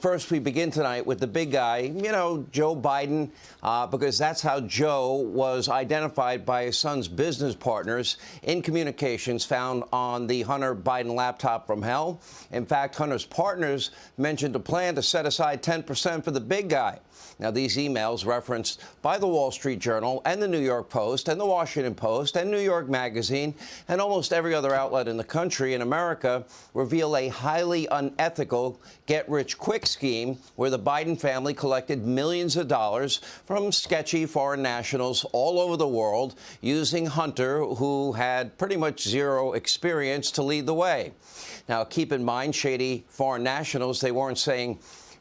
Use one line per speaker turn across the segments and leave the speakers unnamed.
First, we begin tonight with the big guy, Joe Biden, because that's how Joe was identified by his son's business partners in communications found on the Hunter Biden laptop from hell. In fact, Hunter's partners mentioned a plan to set aside 10% for the big guy. Now, these emails referenced by the Wall Street Journal and the New York Post and the Washington Post and New York Magazine and almost every other outlet in the country in America reveal a highly unethical get-rich-quick scheme where the Biden family collected millions of dollars from sketchy foreign nationals all over the world using Hunter, who had pretty much zero experience, to lead the way. Now, keep in mind, shady foreign nationals, they weren't saying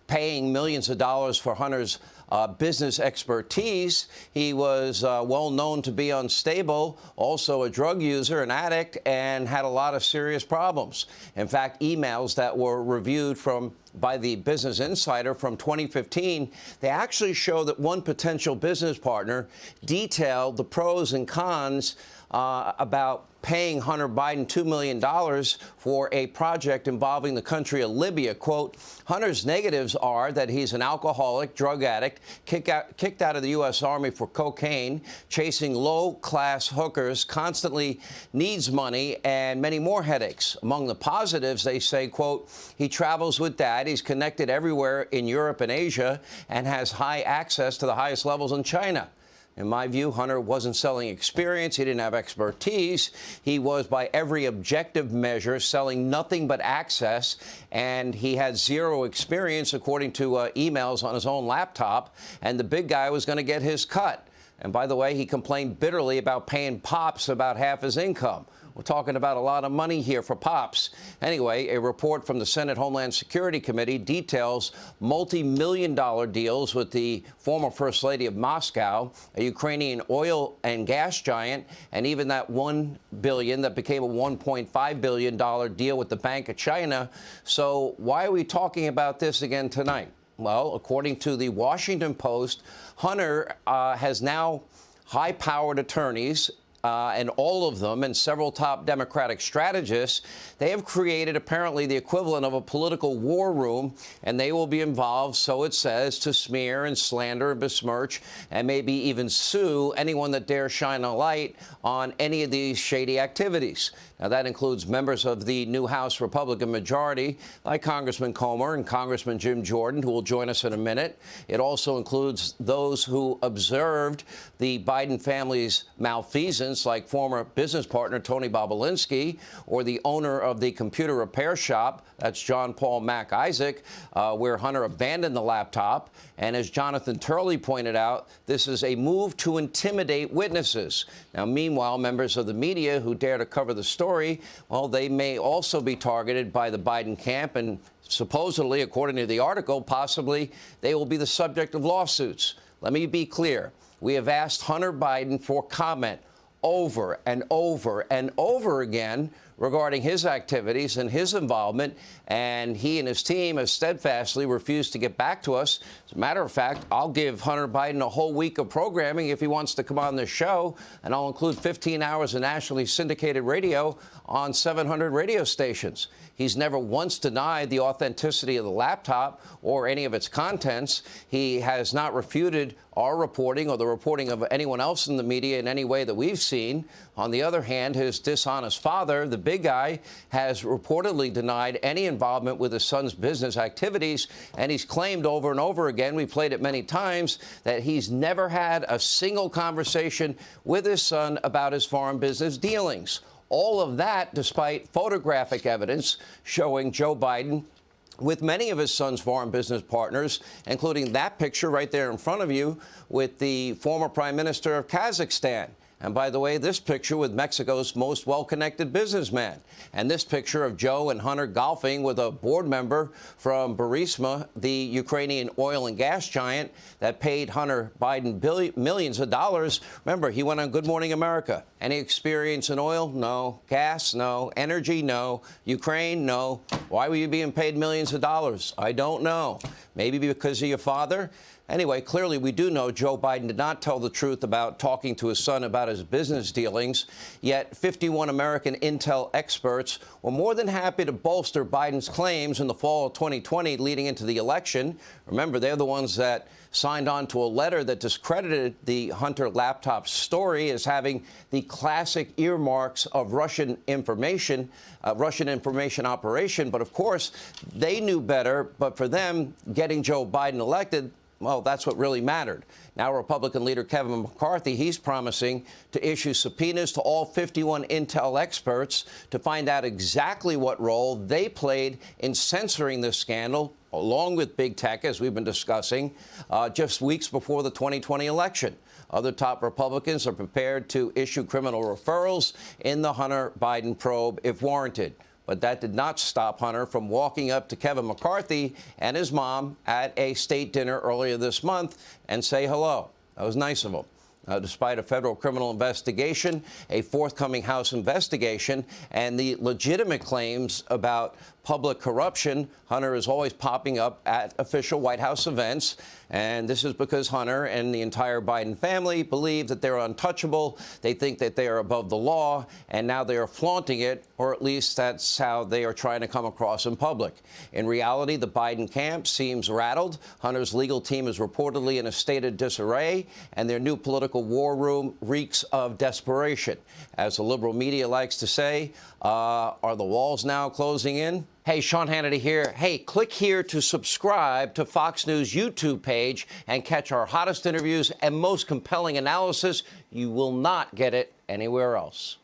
paying millions of dollars for Hunter's business expertise. He was well known to be unstable, also a drug user, an addict, and had a lot of serious problems. In fact, emails that were reviewed by the Business Insider from 2015, they actually show that one potential business partner detailed the pros and cons about paying Hunter Biden $2 million for a project involving the country of Libya. Quote, Hunter's negatives are that he's an alcoholic, drug addict, kicked out of the U.S. Army for cocaine, chasing low-class hookers, constantly needs money, and many more headaches. Among the positives, they say, quote, he travels with dad, he's connected everywhere in Europe and Asia, and has high access to the highest levels in China. In my view, Hunter wasn't selling experience. He didn't have expertise. He was, by every objective measure, selling nothing but access. And he had zero experience, according to emails on his own laptop. And the big guy was going to get his cut. And by the way, he complained bitterly about paying Pops about half his income. We're talking about a lot of money here for Pops. Anyway, a report from the Senate Homeland Security Committee details multi-million-dollar deals with the former First Lady of Moscow, a Ukrainian oil and gas giant, and even that $1 billion that became a $1.5 billion deal with the Bank of China. So why are we talking about this again tonight? Well, according to the Washington Post, Hunter has now high-powered attorneys, and all of them and several top Democratic strategists. They have created apparently the equivalent of a political war room, and they will be involved, so it says, to smear and slander and besmirch and maybe even sue anyone that dares shine a light on any of these shady activities. Now, that includes members of the new House Republican majority, like Congressman Comer and Congressman Jim Jordan, who will join us in a minute. It also includes those who observed the Biden family's malfeasance, like former business partner Tony Bobulinski, or the owner of the computer repair shop, that's John Paul Mac Isaac, where Hunter abandoned the laptop. And as Jonathan Turley pointed out, this is a move to intimidate witnesses. Now, meanwhile, members of the media who dare to cover the story, well, they may also be targeted by the Biden camp, and supposedly, according to the article, possibly they will be the subject of lawsuits. Let me be clear. We have asked Hunter Biden for comment over and over and over again regarding his activities and his involvement, and he and his team have steadfastly refused to get back to us. As a matter of fact, I'll give Hunter Biden a whole week of programming if he wants to come on this show, and I'll include 15 hours of nationally syndicated radio on 700 radio stations. He's never once denied the authenticity of the laptop or any of its contents. He has not refuted our reporting or the reporting of anyone else in the media in any way that we've seen. On the other hand, his dishonest father, the big guy, has reportedly denied any involvement with his son's business activities, and he's claimed over and over again, we played it many times, that he's never had a single conversation with his son about his foreign business dealings. All of that despite photographic evidence showing Joe Biden with many of his son's foreign business partners, including that picture right there in front of you with the former Prime Minister of Kazakhstan. And by the way, this picture with Mexico's most well-connected businessman. And this picture of Joe and Hunter golfing with a board member from Burisma, the Ukrainian oil and gas giant that paid Hunter Biden millions of dollars. Remember, he went on Good Morning America. Any experience in oil? No. Gas? No. Energy? No. Ukraine? No. Why were you being paid millions of dollars? I don't know. Maybe because of your father? Anyway, clearly we do know Joe Biden did not tell the truth about talking to his son about his business dealings. Yet 51 American intel experts were more than happy to bolster Biden's claims in the fall of 2020 leading into the election. Remember, they're the ones that signed on to a letter that discredited the Hunter laptop story as having the classic earmarks of Russian information operation. But of course, they knew better. But for them, getting Joe Biden elected, well, that's what really mattered. Now, Republican leader Kevin McCarthy, he's promising to issue subpoenas to all 51 intel experts to find out exactly what role they played in censoring this scandal, along with big tech, as we've been discussing, just weeks before the 2020 election. Other top Republicans are prepared to issue criminal referrals in the Hunter Biden probe if warranted. But that did not stop Hunter from walking up to Kevin McCarthy and his mom at a state dinner earlier this month and say hello. That was nice of him. Despite a federal criminal investigation, a forthcoming House investigation, and the legitimate claims about public corruption, Hunter is always popping up at official White House events. And this is because Hunter and the entire Biden family believe that they're untouchable. They think that they are above the law, and now they are flaunting it, or at least that's how they are trying to come across in public. In reality, the Biden camp seems rattled. Hunter's legal team is reportedly in a state of disarray, and their new political war room reeks of desperation. As the liberal media likes to say, are the walls now closing in? Hey, Sean Hannity here. Hey, click here to subscribe to Fox News YouTube page and catch our hottest interviews and most compelling analysis. You will not get it anywhere else.